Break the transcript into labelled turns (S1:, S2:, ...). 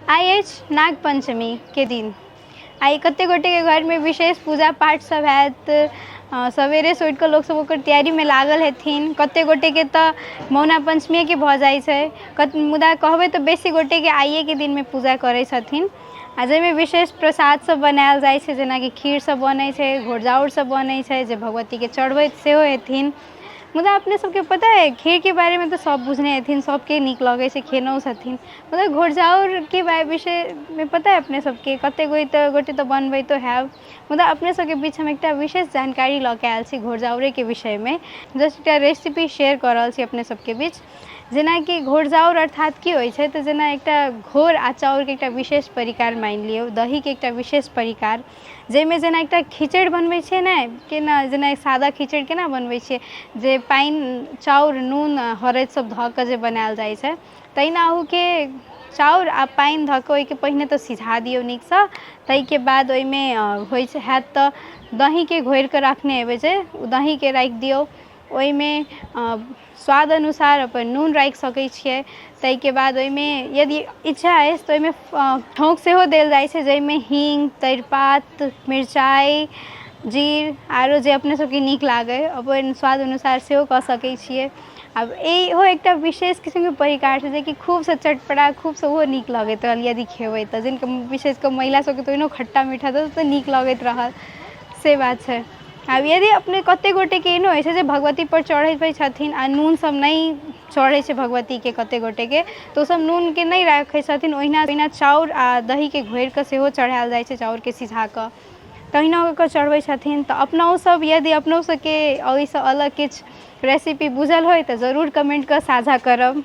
S1: आइ अछि नाग पंचमी के दिन। आइ कते गोटे के घर में विशेष पूजा पाठ सब हैत। सवेरे से उठि कऽ लोक सब ओकर तैयारी में लागल हेथिन। कते गोटे के तऽ मौना पंचमी के भऽ जाइ छै, मुदा कहबै तऽ बेसी गोटे के आइए के दिन में पूजा करै छथिन। आ जाहिमे विशेष प्रसाद सब बनायल जाइ छै, जेनाकि खीर सब बनै छै, घोरजाउर सब बनै छै, जे भगवती के चढ़बैत सेहो हेथिन। मुदा अपने सबके पता है खीर के बारे में तो सब बुझने हेथिन, सबके नीक लगे छै, खेनौ छथिन। मुदा घोरजाउर के विषय में पता है अपने सबके कते गोटे तो बनबैतो हैब। मुदा अपने सबके बीच हम एकटा विशेष जानकारी लऽ के आयल छी घोरजाउरे के विषय में। जस्ट एकटा रेसिपी शेयर कऽ रहल छी अपने सबके बीच। जेनाकि घोरजाउर अर्थात की होइ छै, तऽ जेना एकटा घोर आ चाउर के एकटा विशेष परिकार मानि लियौ, दही के एकटा विशेष परिकार, जाहिमे जेना एकटा खिचड़ि बनबै छियै ने, केना जेना सादा खिचड़ि केना बनबै छियै, जे पानि चाउर नून हरदि सब धऽ कऽ जे बनायल जाइ छै, तहिना अहूके चाउर आ पानि धऽ कऽ ओहिके पहिने तऽ सिझा दियौ नीकसँ। ताहिके बाद ओहिमे हैत तऽ दहीके घोरि कऽ रखने हेबै, जे दहीके राखि दियौ। ओहिमे स्वाद अनुसार अपन नून राखि सकै छियै। ताहिके बाद ओहिमे यदि इच्छा अछि तऽ ओहिमे ठोक सेहो देल जाइ छै, जाहिमे हींग, तेजपात, मिरचाइ, जीर आरो जे अपने सबके नीक लागै अपन स्वाद अनुसार सेहो कऽ सकै छियै। आब इहो एकटा विशेष किसिमके परिकार छै, जेकि खूबसँ चटपटा, खूबसँ ओहो नीक लगैत रहल यदि खेबै तऽ। जिनका विशेष कऽ महिला सबके तऽ ओहिनो खट्टा मीठा दऽ तऽ नीक लगैत रहल, से बात छै। आब यदि अपने कते गोटे के एहनो होइ छै जे भगवती पर चढ़बै छथिन आ नून सब नहि चढ़ै छै भगवती के, कते गोटे के तऽ ओसब नून के नहि राखै छथिन। ओहिना चाउर आ दही के घोरि कऽ सेहो चढ़ायल जाइ छै, चाउर के सिझा कऽ तहिना कऽ चढ़बै छथिन। तऽ अपनो सब यदि अपनो सबके ओहिसँ अलग किछु रेसिपी बुझल होय तऽ जरूर कमेंट कऽ साझा करब।